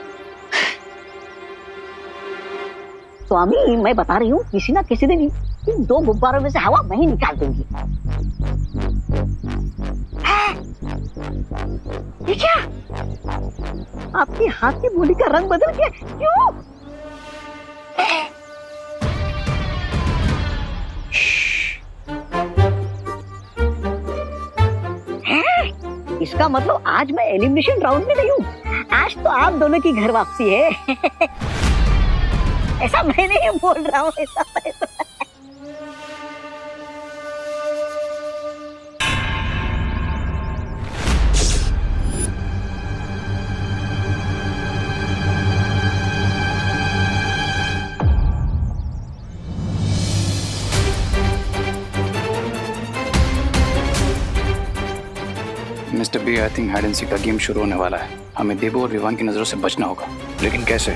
स्वामी, मैं बता रही हूँ किसी ना किसी दिन इन 2 गुब्बारों में से हवा मैं ही निकाल दूंगी। ये क्या? आपके हाथ की मौली का रंग बदल गया? क्यों? इसका मतलब आज मैं एलिमिनेशन राउंड में नहीं हूँ। आज तो आप दोनों की घर वापसी है। ऐसा मैं नहीं बोल रहा हूँ, ऐसा mister B, I think hide and seek का गेम शुरू होने वाला है। हमें देबू और विवान की नजरों से बचना होगा। लेकिन कैसे?